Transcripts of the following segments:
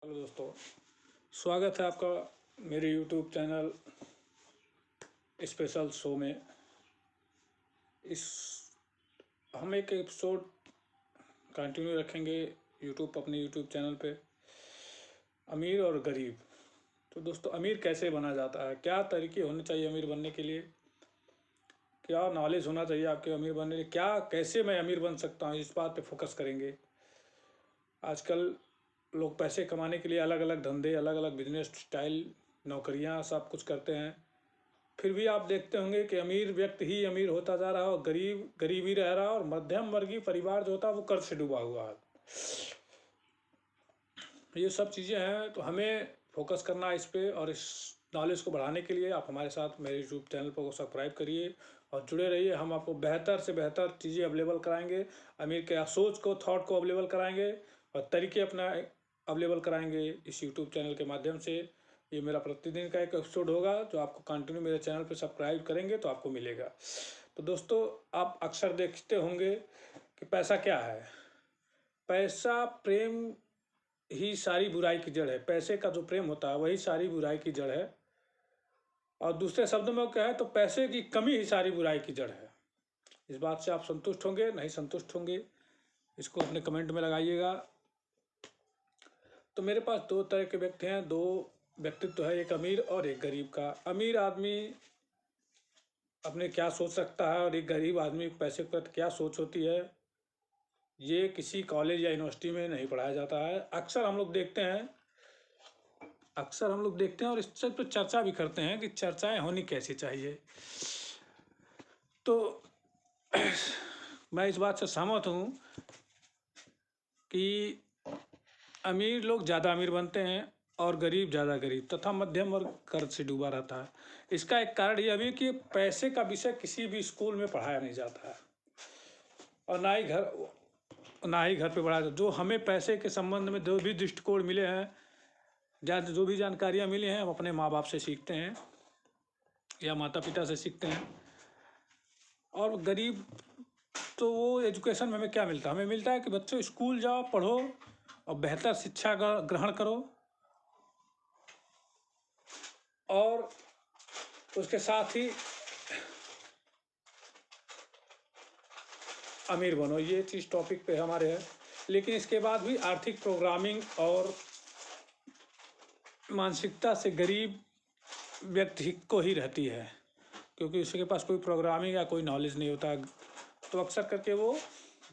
Hello दोस्तों, स्वागत है आपका मेरे YouTube चैनल स्पेशल शो में। हम एक एपिसोड कंटिन्यू रखेंगे अपने YouTube चैनल पे, अमीर और गरीब। तो दोस्तों, अमीर कैसे बना जाता है, क्या तरीके होने चाहिए अमीर बनने के लिए, क्या नॉलेज होना चाहिए आपके अमीर बनने के लिए, क्या कैसे मैं अमीर बन सकता हूँ, इस बात पे फोकस करेंगे। आजकल लोग पैसे कमाने के लिए अलग अलग धंधे, अलग अलग बिजनेस स्टाइल, नौकरियां सब कुछ करते हैं। फिर भी आप देखते होंगे कि अमीर व्यक्ति ही अमीर होता जा रहा है और गरीब गरीब ही रह रहा है, और मध्यम वर्गीय परिवार जो होता है वो कर्ज से डूबा हुआ है। ये सब चीज़ें हैं, तो हमें फोकस करना है इस पे। और इस नॉलेज को बढ़ाने के लिए आप हमारे साथ मेरे यूट्यूब चैनल को सब्सक्राइब करिए और जुड़े रहिए। हम आपको बेहतर से बेहतर चीज़ें अवेलेबल कराएंगे, अमीर के सोच को, थॉट को अवेलेबल कराएंगे और तरीके अपना अवेलेबल कराएंगे इस यूट्यूब चैनल के माध्यम से। ये मेरा प्रतिदिन का एक एपिसोड होगा जो आपको कंटिन्यू मेरे चैनल पर सब्सक्राइब करेंगे तो आपको मिलेगा। तो दोस्तों, आप अक्सर देखते होंगे कि पैसा क्या है। पैसा प्रेम ही सारी बुराई की जड़ है। पैसे का जो प्रेम होता है वही सारी बुराई की जड़ है। और दूसरे शब्दों में क्या है, तो पैसे की कमी ही सारी बुराई की जड़ है। इस बात से आप संतुष्ट होंगे, नहीं संतुष्ट होंगे, इसको अपने कमेंट में लगाइएगा। तो मेरे पास दो तरह के व्यक्ति हैं, दो व्यक्तित्व है, एक अमीर और एक गरीब का। अमीर आदमी अपने क्या सोच सकता है और एक गरीब आदमी पैसे के प्रति क्या सोच होती है, ये किसी कॉलेज या यूनिवर्सिटी में नहीं पढ़ाया जाता है। अक्सर हम लोग देखते हैं और इस पर चर्चा भी करते हैं कि चर्चाएं होनी कैसी चाहिए। तो मैं इस बात से सहमत हूँ कि अमीर लोग ज़्यादा अमीर बनते हैं और गरीब ज़्यादा गरीब, तथा मध्यम वर्ग कर्ज से डूबा रहता है। इसका एक कारण यह भी कि पैसे का विषय किसी भी स्कूल में पढ़ाया नहीं जाता है और ना ही घर पे पढ़ाया जाता। जो हमें पैसे के संबंध में जो भी दृष्टिकोण मिले हैं, जो भी जानकारियाँ मिली हैं, हम अपने माँ बाप से सीखते हैं या माता पिता से सीखते हैं। और गरीब तो वो एजुकेशन में हमें क्या मिलता है, हमें मिलता है कि बच्चों स्कूल जाओ, पढ़ो और बेहतर शिक्षा ग्रहण करो और उसके साथ ही अमीर बनो। ये चीज़ टॉपिक पे हमारे है। लेकिन इसके बाद भी आर्थिक प्रोग्रामिंग और मानसिकता से गरीब व्यक्ति को ही रहती है, क्योंकि उसके पास कोई प्रोग्रामिंग या कोई नॉलेज नहीं होता, तो अक्सर करके वो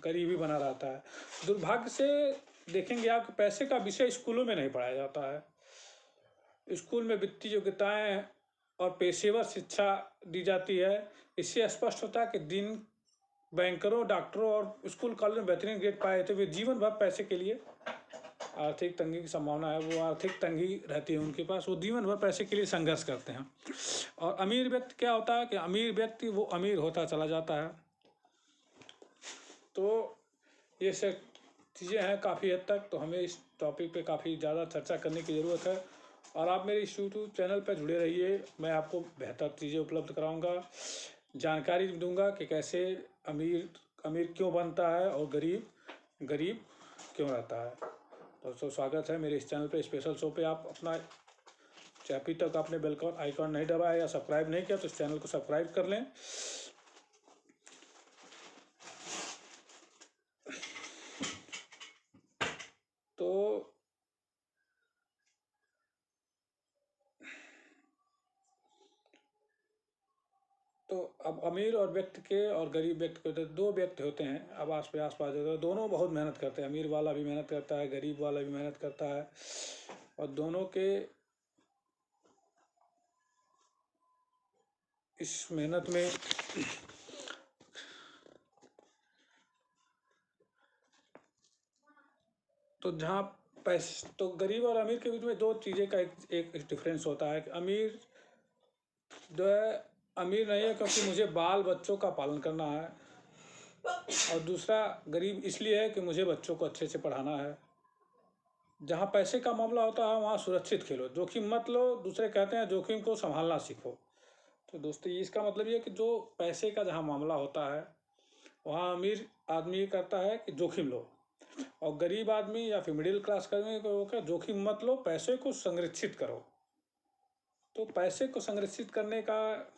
गरीब ही बना रहता है। दुर्भाग्य से देखेंगे आप, पैसे का विषय स्कूलों में नहीं पढ़ाया जाता है। स्कूल में वित्तीय योग्यताएं और पेशेवर शिक्षा दी जाती है। इससे स्पष्ट होता है कि दिन बैंकरों, डॉक्टरों और स्कूल कॉलेज में बेहतरीन ग्रेड पाए थे, वे जीवन भर पैसे के लिए, आर्थिक तंगी की संभावना है, वो आर्थिक तंगी रहती है उनके पास, वो जीवन भर पैसे के लिए संघर्ष करते हैं। और अमीर व्यक्ति क्या होता है कि अमीर व्यक्ति वो अमीर होता चला जाता है। तो ये सब चीज़ें हैं काफ़ी हद तक, तो हमें इस टॉपिक पे काफ़ी ज़्यादा चर्चा करने की ज़रूरत है। और आप मेरे इस यूट्यूब चैनल पर जुड़े रहिए, मैं आपको बेहतर चीज़ें उपलब्ध कराऊंगा, जानकारी दूंगा कि कैसे अमीर क्यों बनता है और गरीब गरीब क्यों रहता है। दोस्तों, स्वागत है मेरे इस चैनल पे, स्पेशल शो पे। आप अपना, अभी तक आपने बेल आइकॉन नहीं दबाया या सब्सक्राइब नहीं किया तो इस चैनल को सब्सक्राइब कर लें। तो अब अमीर और व्यक्ति के और गरीब व्यक्ति के दो व्यक्ति होते हैं, अब आस पास दोनों बहुत मेहनत करते हैं। अमीर वाला भी मेहनत करता है, गरीब वाला भी मेहनत करता है, और दोनों के इस मेहनत में तो जहाँ पैसे, तो गरीब और अमीर के बीच में दो चीज़ें का एक डिफरेंस होता है कि अमीर जो है, अमीर नहीं है क्योंकि मुझे बाल बच्चों का पालन करना है, और दूसरा गरीब इसलिए है कि मुझे बच्चों को अच्छे से पढ़ाना है। जहाँ पैसे का मामला होता है वहाँ सुरक्षित खेलो, जोखिम मत लो। दूसरे कहते हैं जोखिम को संभालना सीखो। तो दोस्तों, इसका मतलब ये है कि जो पैसे का जहाँ मामला होता है वहाँ अमीर आदमी ये करता है कि जोखिम लो, और गरीब आदमी या फिर मिडिल क्लास आदमी को क्या, जोखिम मत लो, पैसे को संरक्षित करो। तो पैसे को संरक्षित करने का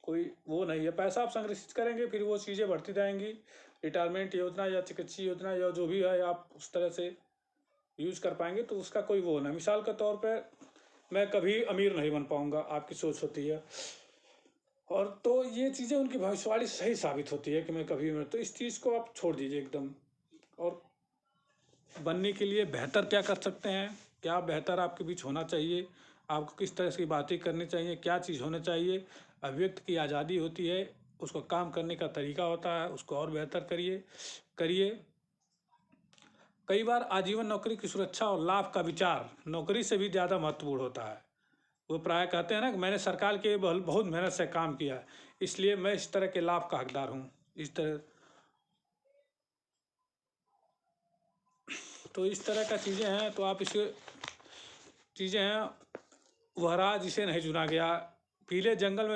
कोई वो नहीं है। पैसा आप संरक्षित करेंगे, फिर वो चीज़ें बढ़ती जाएंगी। रिटायरमेंट योजना या चिकित्सा योजना या जो भी है, आप उस तरह से यूज कर पाएंगे, तो उसका कोई वो नहीं। मिसाल के तौर पे मैं कभी अमीर नहीं बन पाऊंगा, आपकी सोच होती है, और तो ये चीज़ें उनकी भविष्यवाणी सही साबित होती है कि मैं कभी तो इस चीज़ को आप छोड़ दीजिए एकदम। और बनने के लिए बेहतर क्या कर सकते हैं, क्या बेहतर आपके बीच होना चाहिए, आपको किस तरह की बातें करनी चाहिए, क्या चीज़ होना चाहिए। अभिव्यक्ति की आज़ादी होती है, उसको काम करने का तरीका होता है, उसको और बेहतर करिए। कई बार आजीवन नौकरी की सुरक्षा और लाभ का विचार नौकरी से भी ज़्यादा महत्वपूर्ण होता है। वो प्राय कहते हैं ना कि मैंने सरकार के बहुत मेहनत से काम किया है, इसलिए मैं इस तरह के लाभ का हकदार हूँ। इस तरह का चीज़ें हैं। तो आप इसे चीज़ें हैं, वह राह जिसे नहीं चुना गया। पीले जंगल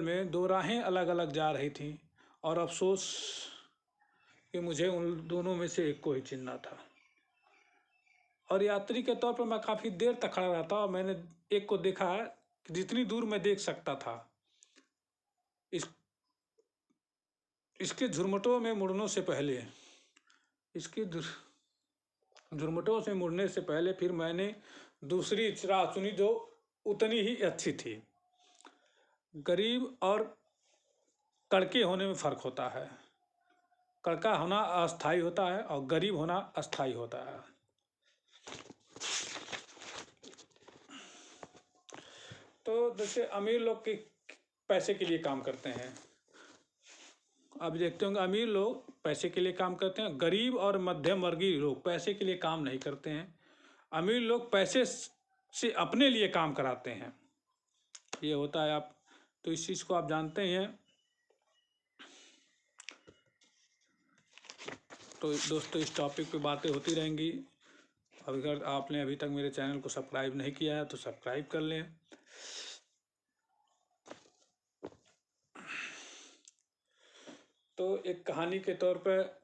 में दो राहें अलग अलग जा रही थीं, और अफसोस कि मुझे उन दोनों में से एक को ही चुनना था। और यात्री के तौर पर मैं काफ़ी देर तक खड़ा रहा था, और मैंने एक को देखा कि जितनी दूर मैं देख सकता था, इसके झुरमुटों में मुड़ने से पहले फिर मैंने दूसरी राह चुनी जो उतनी ही अच्छी थी। गरीब और कड़के होने में फ़र्क होता है। कड़का होना अस्थायी होता है और गरीब होना अस्थायी होता है। तो जैसे अमीर लोग के पैसे के लिए काम करते हैं, आप देखते होंगे अमीर लोग पैसे के लिए काम करते हैं, गरीब और मध्यम वर्गीय लोग पैसे के लिए काम नहीं करते हैं। अमीर लोग पैसे से अपने लिए काम कराते हैं, ये होता है। आप तो इस चीज़ को आप जानते ही हैं। तो दोस्तों, इस टॉपिक पे बातें होती रहेंगी। अगर आपने अभी तक मेरे चैनल को सब्सक्राइब नहीं किया है तो सब्सक्राइब कर लें। तो एक कहानी के तौर पर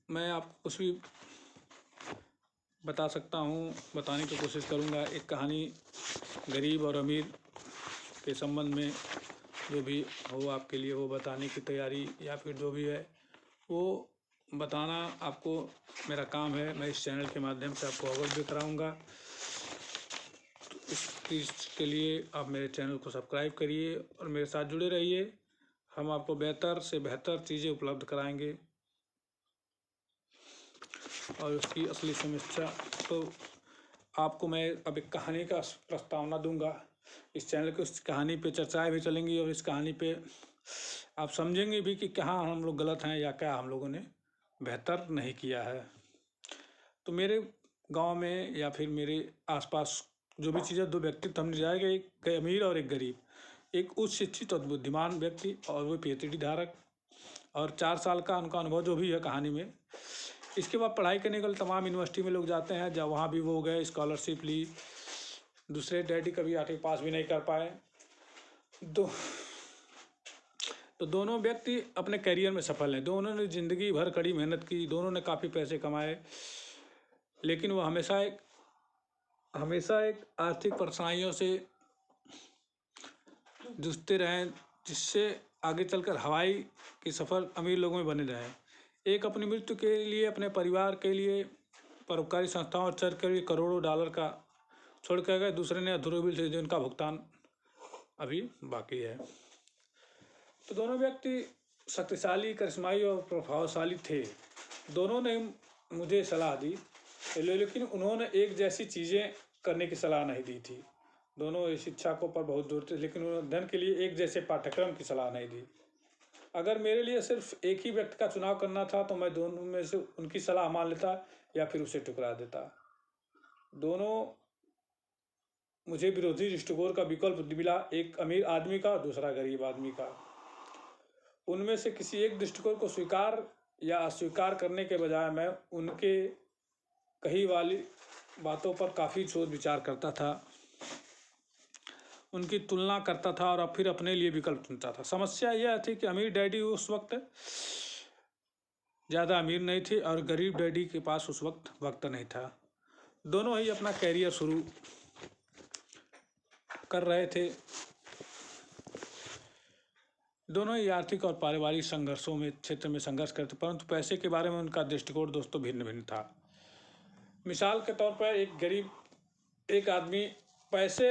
मैं आपको कुछ भी बता सकता हूँ, बताने की कोशिश करूँगा। एक कहानी गरीब और अमीर के संबंध में जो भी हो आपके लिए, वो बताने की तैयारी या फिर जो भी है वो बताना आपको मेरा काम है। मैं इस चैनल के माध्यम से आपको अवगत भी कराऊँगा। तो इसके लिए आप मेरे चैनल को सब्सक्राइब करिए और मेरे साथ जुड़े रहिए। हम आपको बेहतर से बेहतर चीज़ें उपलब्ध कराएंगे। और उसकी असली समस्या तो आपको मैं अब एक कहानी का प्रस्तावना दूंगा। इस चैनल की उस कहानी पे चर्चाएं भी चलेंगी, और इस कहानी पे आप समझेंगे भी कि कहाँ हम लोग गलत हैं या क्या हम लोगों ने बेहतर नहीं किया है। तो मेरे गांव में या फिर मेरे आसपास जो भी चीज़ें, दो व्यक्तित्व हमने जाएगा, एक अमीर और एक गरीब। एक उच्च शिक्षित और बुद्धिमान व्यक्ति और वो PhD धारक, और 4 साल का उनका अनुभव जो भी है कहानी में। इसके बाद पढ़ाई करने के लिए तमाम यूनिवर्सिटी में लोग जाते हैं, जब वहाँ भी वो गए, स्कॉलरशिप ली। दूसरे डैडी कभी 8वीं पास भी नहीं कर पाए। तो दोनों व्यक्ति अपने करियर में सफल हैं। दोनों ने ज़िंदगी भर कड़ी मेहनत की, दोनों ने काफ़ी पैसे कमाए, लेकिन वो हमेशा एक आर्थिक परेशानियों से जूझते रहे, जिससे आगे चलकर हवाई की सफ़र अमीर लोगों में बने रहे। एक अपनी मृत्यु के लिए, अपने परिवार के लिए परोपकारी संस्थाओं और चर्च के लिए करोड़ों डॉलर का छोड़ कर गए। दूसरे ने अधूरे बिल थे जिनका भुगतान अभी बाकी है। तो दोनों व्यक्ति शक्तिशाली, करिश्माई और प्रभावशाली थे। दोनों ने मुझे सलाह दी, लेकिन उन्होंने एक जैसी चीज़ें करने की सलाह नहीं दी थी। दोनों इस शिक्षा को पर बहुत दूर थे, लेकिन उन्होंने धन के लिए एक जैसे पाठ्यक्रम की सलाह नहीं दी। अगर मेरे लिए सिर्फ एक ही व्यक्ति का चुनाव करना था तो मैं दोनों में से उनकी सलाह मान लेता या फिर उसे ठुकरा देता। दोनों मुझे विरोधी दृष्टिकोण का विकल्प मिला, एक अमीर आदमी का, दूसरा गरीब आदमी का। उनमें से किसी एक दृष्टिकोण को स्वीकार या अस्वीकार करने के बजाय मैं उनके कही वाली बातों पर काफ़ी सोच विचार करता था। उनकी तुलना करता था और फिर अपने लिए विकल्प चुनता था। समस्या यह थी कि अमीर डैडी उस वक्त ज़्यादा अमीर नहीं थे और गरीब डैडी के पास उस वक्त नहीं था। दोनों ही अपना कैरियर शुरू कर रहे थे। दोनों ही आर्थिक और पारिवारिक संघर्षों में क्षेत्र में संघर्ष करते, परंतु पैसे के बारे में उनका दृष्टिकोण दोस्तों भिन्न भिन्न था। मिसाल के तौर पर एक आदमी पैसे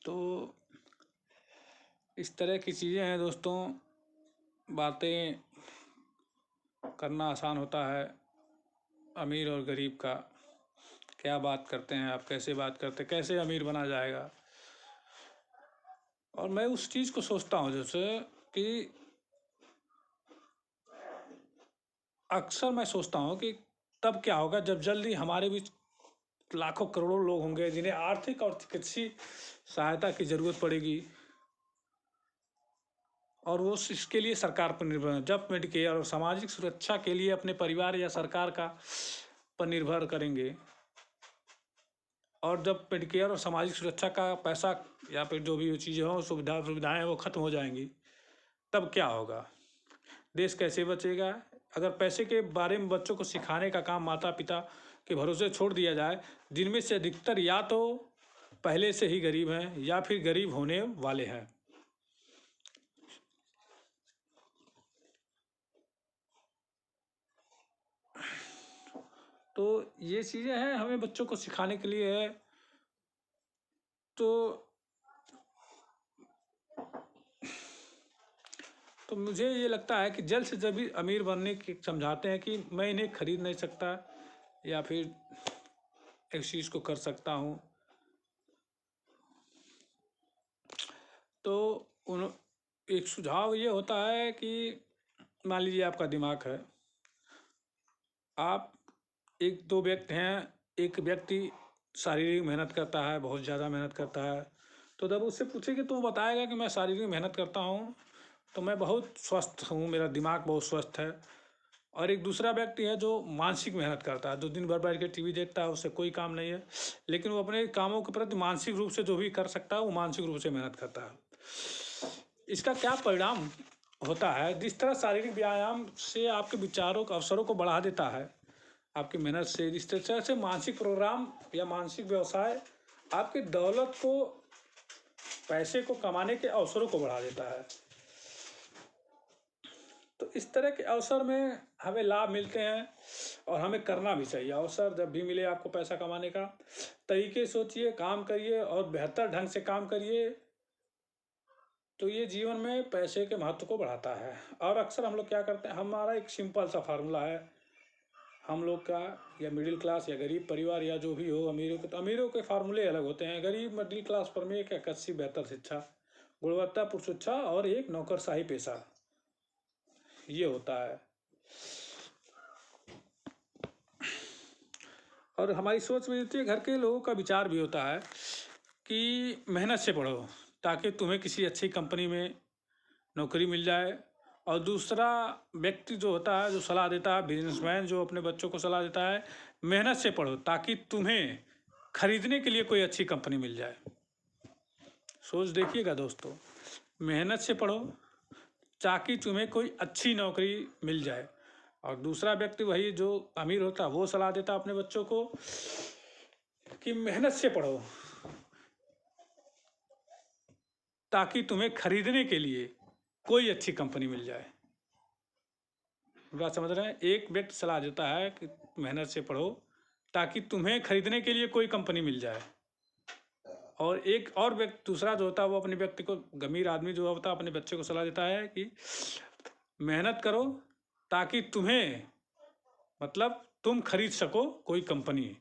तो इस तरह की चीज़ें हैं दोस्तों। बातें करना आसान होता है, अमीर और गरीब का क्या बात करते हैं आप, कैसे बात करते, कैसे अमीर बना जाएगा। और मैं उस चीज़ को सोचता हूँ जैसे कि अक्सर मैं सोचता हूँ कि तब क्या होगा जब जल्दी हमारे बीच लाखों करोड़ों लोग होंगे जिन्हें आर्थिक और चिकित्सीय सहायता की जरूरत पड़ेगी और वो इसके लिए सरकार पर निर्भर है। जब मेडिकेयर और सामाजिक सुरक्षा के लिए अपने परिवार या सरकार का पर निर्भर करेंगे और जब मेडिकेयर और सामाजिक सुरक्षा का पैसा या फिर जो भी चीज़ें हों सुविधाएं वो खत्म हो जाएंगी, तब क्या होगा, देश कैसे बचेगा। अगर पैसे के बारे में बच्चों को सिखाने का काम माता पिता के भरोसे छोड़ दिया जाए, जिनमें से अधिकतर या तो पहले से ही गरीब हैं या फिर गरीब होने वाले हैं, तो ये चीज़ें हैं हमें बच्चों को सिखाने के लिए है। तो मुझे ये लगता है कि जल्द से जल्द अमीर बनने की समझाते हैं कि मैं इन्हें खरीद नहीं सकता या फिर इस चीज़ को कर सकता हूँ। तो एक सुझाव ये होता है कि मान लीजिए आपका दिमाग है, आप एक दो व्यक्ति हैं, एक व्यक्ति शारीरिक मेहनत करता है, बहुत ज़्यादा मेहनत करता है, तो जब उससे पूछेंगे तो वो बताएगा कि मैं शारीरिक मेहनत करता हूँ तो मैं बहुत स्वस्थ हूँ, मेरा दिमाग बहुत स्वस्थ है। और एक दूसरा व्यक्ति है जो मानसिक मेहनत करता है, जो दिन भर बैठ के टीवी देखता है, उससे कोई काम नहीं है, लेकिन वो अपने कामों के प्रति मानसिक रूप से जो भी कर सकता है वो मानसिक रूप से मेहनत करता है। इसका क्या परिणाम होता है, जिस तरह शारीरिक व्यायाम से आपके विचारों के अवसरों को बढ़ा देता है आपकी मेहनत से, जिस तरह से मानसिक प्रोग्राम या मानसिक व्यवसाय आपकी दौलत को, पैसे को कमाने के अवसरों को बढ़ा देता है। तो इस तरह के अवसर में हमें लाभ मिलते हैं और हमें करना भी चाहिए। अवसर जब भी मिले आपको पैसा कमाने का, तरीके सोचिए, काम करिए और बेहतर ढंग से काम करिए, तो ये जीवन में पैसे के महत्व को बढ़ाता है। और अक्सर हम लोग क्या करते हैं, हमारा एक सिंपल सा फार्मूला है हम लोग का, या मिडिल क्लास या गरीब परिवार या जो भी हो, अमीरों के फार्मूले अलग होते हैं। गरीब मिडिल क्लास पर में एक अच्छी बेहतर शिक्षा, गुणवत्तापूर्ण शिक्षा और एक नौकरशाही पेशा, ये होता है। और हमारी सोच भी होती है, घर के लोगों का विचार भी होता है कि मेहनत से पढ़ो ताकि तुम्हें किसी अच्छी कंपनी में नौकरी मिल जाए। और दूसरा व्यक्ति जो होता है, जो सलाह देता है, बिजनेसमैन जो अपने बच्चों को सलाह देता है, मेहनत से पढ़ो ताकि तुम्हें खरीदने के लिए कोई अच्छी कंपनी मिल जाए। सोच देखिएगा दोस्तों, मेहनत से पढ़ो ताकि तुम्हें कोई अच्छी नौकरी मिल जाए। और दूसरा व्यक्ति वही जो अमीर होता है वो सलाह देता है अपने बच्चों को कि मेहनत से पढ़ो ताकि तुम्हें खरीदने के लिए कोई अच्छी कंपनी मिल जाए। बात समझ रहे हैं, एक व्यक्ति सलाह देता है कि मेहनत से पढ़ो ताकि तुम्हें खरीदने के लिए कोई कंपनी मिल जाए, और एक और व्यक्ति दूसरा जो होता है वो अपने व्यक्ति को, अमीर आदमी जो होता है अपने बच्चे को सलाह देता है कि मेहनत करो ताकि तुम्हें, मतलब तुम खरीद सको कोई कंपनी।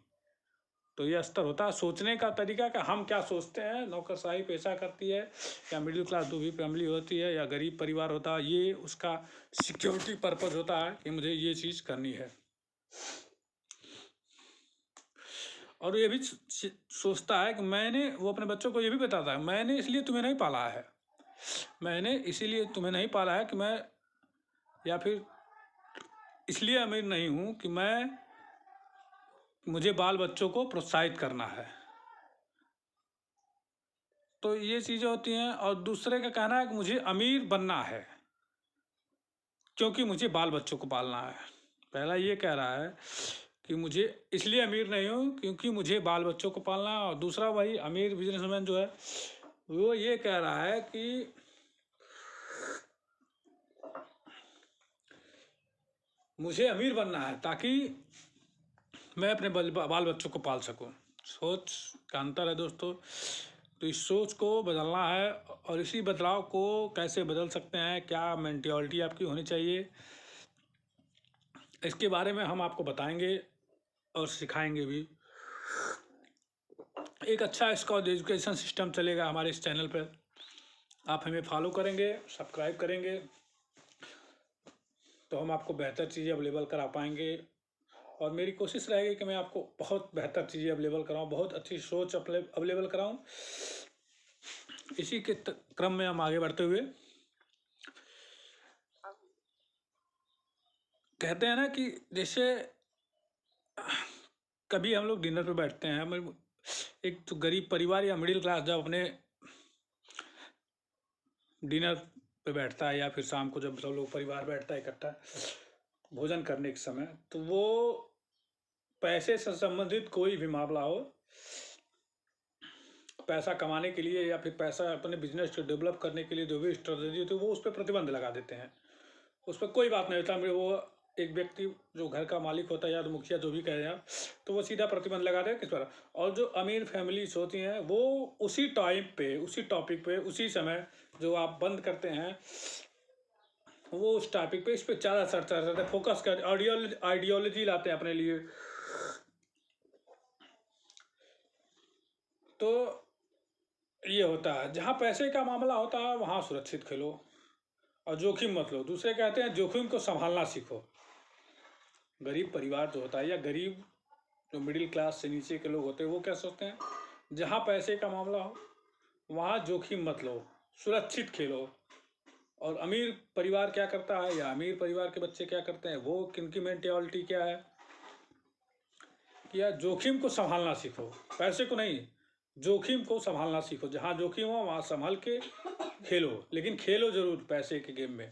तो ये स्तर होता है सोचने का तरीका कि हम क्या सोचते हैं, नौकरशाही पेशा करती है या मिडिल क्लास जो भी फैमिली होती है या गरीब परिवार होता है, ये उसका सिक्योरिटी पर्पज होता है कि मुझे ये चीज़ करनी है। और ये भी सोचता है कि वो अपने बच्चों को ये भी बताता है मैंने इसलिए तुम्हें नहीं पाला है, मैंने इसीलिए तुम्हें नहीं पाला है कि मैं, या फिर इसलिए अमीर नहीं हूँ कि मुझे बाल बच्चों को प्रोत्साहित करना है। तो ये चीज़ें होती हैं। और दूसरे का कहना है कि मुझे अमीर बनना है क्योंकि मुझे बाल बच्चों को पालना है। पहला ये कह रहा है कि मुझे इसलिए अमीर नहीं हूँ क्योंकि मुझे बाल बच्चों को पालना है। और दूसरा वही अमीर बिजनेसमैन जो है वो ये कह रहा है कि मुझे अमीर बनना है ताकि मैं अपने बाल बच्चों को पाल सकूं। सोच का अंतर है दोस्तों। तो इस सोच को बदलना है। और इसी बदलाव को कैसे बदल सकते हैं, क्या मेंटालिटी आपकी होनी चाहिए, इसके बारे में हम आपको बताएंगे और सिखाएंगे भी। एक अच्छा इसका एजुकेशन सिस्टम चलेगा हमारे इस चैनल पर। आप हमें फॉलो करेंगे, सब्सक्राइब करेंगे तो हम आपको बेहतर चीज़ें अवेलेबल करा पाएंगे। और मेरी कोशिश रहेगी कि मैं आपको बहुत बेहतर चीज़ें अवेलेबल कराऊं, बहुत अच्छी सोच अवेलेबल कराऊं। इसी के क्रम में हम आगे बढ़ते हुए कहते हैं ना कि जैसे कभी हम लोग डिनर पे बैठते हैं, हम एक तो गरीब परिवार या मिडिल क्लास जब अपने डिनर पे बैठता है या फिर शाम को जब सब लोग परिवार बैठता है इकट्ठा भोजन करने के समय, तो वो पैसे से संबंधित कोई भी मामला हो, पैसा कमाने के लिए या फिर पैसा अपने बिजनेस को डेवलप करने के लिए जो भी स्ट्रेटजी होती है वो उस पर प्रतिबंध लगा देते हैं। उस पर कोई बात नहीं होता। वो एक व्यक्ति जो घर का मालिक होता है या तो मुखिया जो भी कहे आप, तो वो सीधा प्रतिबंध लगा दे किस पर। और जो अमीर फैमिलीज होती हैं वो उसी टाइम पे, उसी टॉपिक पे, उसी समय जो आप बंद करते हैं वो उस टॉपिक पे इस पर ज़्यादा चर्चा करते हैं, फोकस कर आइडियोलॉजी लाते हैं अपने लिए। तो ये होता है जहाँ पैसे का मामला होता है वहाँ सुरक्षित खेलो और जोखिम मत लो। दूसरे कहते हैं जोखिम को संभालना सीखो। गरीब परिवार जो होता है या गरीब जो मिडिल क्लास से नीचे के लोग होते हैं वो क्या सोचते हैं, जहाँ पैसे का मामला हो वहाँ जोखिम मत लो, सुरक्षित खेलो। और अमीर परिवार क्या करता है या अमीर परिवार के बच्चे क्या करते हैं, वो किनकी मेंटालिटी क्या है कि यार जोखिम को संभालना सीखो, पैसे को नहीं, जोखिम को संभालना सीखो। जहाँ जोखिम हो वहाँ संभल के खेलो, लेकिन खेलो जरूर पैसे के गेम में।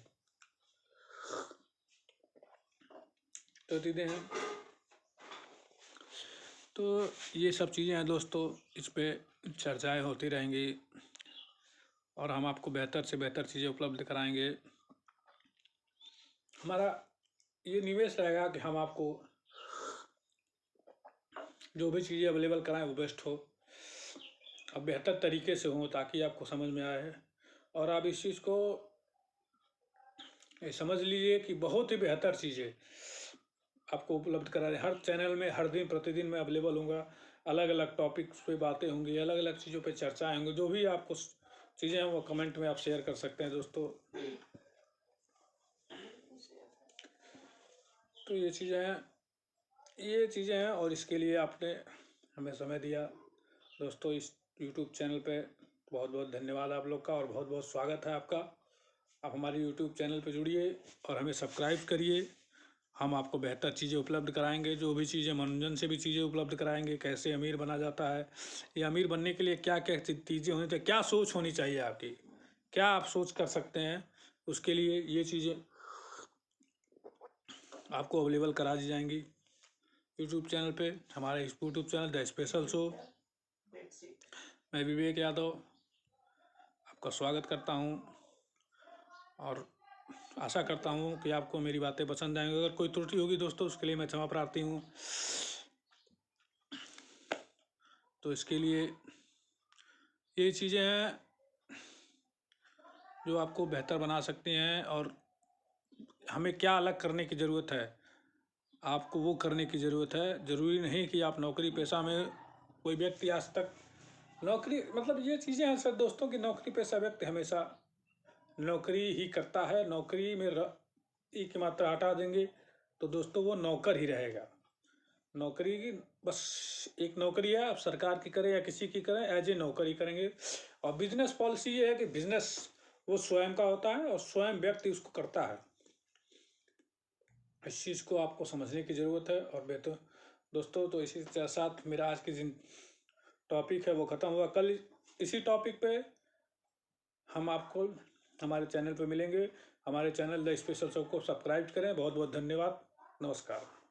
तो चीज़ें हैं। तो ये सब चीज़ें हैं दोस्तों, इस पे चर्चाएं होती रहेंगी और हम आपको बेहतर से बेहतर चीज़ें उपलब्ध कराएंगे। हमारा ये निवेश रहेगा कि हम आपको जो भी चीज़ें अवेलेबल कराएं वो बेस्ट हो, अब बेहतर तरीके से हो ताकि आपको समझ में आए। और आप इस चीज़ को समझ लीजिए कि बहुत ही बेहतर चीज़ें आपको उपलब्ध करा रहे। हर चैनल में हर दिन प्रतिदिन मैं अवेलेबल होऊंगा। अलग अलग टॉपिक्स पे बातें होंगी, अलग अलग चीज़ों पे चर्चाएं होंगी। जो भी आपको चीज़ें हैं वो कमेंट में आप शेयर कर सकते हैं दोस्तों। तो ये चीज़ें हैं और इसके लिए आपने हमें समय दिया दोस्तों। इस YouTube चैनल पे बहुत बहुत धन्यवाद आप लोग का और बहुत बहुत स्वागत है आपका। आप हमारे YouTube चैनल पे जुड़िए और हमें सब्सक्राइब करिए। हम आपको बेहतर चीज़ें उपलब्ध कराएंगे, जो भी चीज़ें मनोरंजन से भी चीज़ें उपलब्ध कराएंगे, कैसे अमीर बना जाता है, या अमीर बनने के लिए क्या क्या चीज़ें होनी चाहिए, क्या सोच होनी चाहिए आपकी, क्या आप सोच कर सकते हैं, उसके लिए ये चीज़ें आपको अवेलेबल करा दी जाएंगी यूट्यूब चैनल पे, हमारे YouTube channel the special show. मैं विवेक यादव आपका स्वागत करता हूँ और आशा करता हूँ कि आपको मेरी बातें पसंद आएंगी। अगर कोई त्रुटि होगी दोस्तों उसके लिए मैं क्षमा प्रार्थी हूँ। तो इसके लिए ये चीज़ें हैं जो आपको बेहतर बना सकती हैं। और हमें क्या अलग करने की ज़रूरत है, आपको वो करने की ज़रूरत है। ज़रूरी नहीं कि आप नौकरी पेशा में, कोई व्यक्ति आज तक नौकरी, मतलब ये चीज़ें हैं सर दोस्तों कि नौकरी पेशा व्यक्ति हमेशा नौकरी ही करता है। नौकरी में एक की मात्रा हटा देंगे तो दोस्तों वो नौकर ही रहेगा। नौकरी की बस एक नौकरी है, आप सरकार की करें या किसी की करें, एज ए नौकरी करेंगे। और बिजनेस पॉलिसी ये है कि बिजनेस वो स्वयं का होता है और स्वयं व्यक्ति उसको करता है। इस चीज़ को आपको समझने की ज़रूरत है। और बेहतर दोस्तों, तो इसी के साथ मेरा आज की जिन टॉपिक है वो ख़त्म हुआ। कल इसी टॉपिक पे हम आपको हमारे चैनल पे मिलेंगे। हमारे चैनल द स्पेशल शो को सब्सक्राइब करें। बहुत बहुत धन्यवाद। नमस्कार।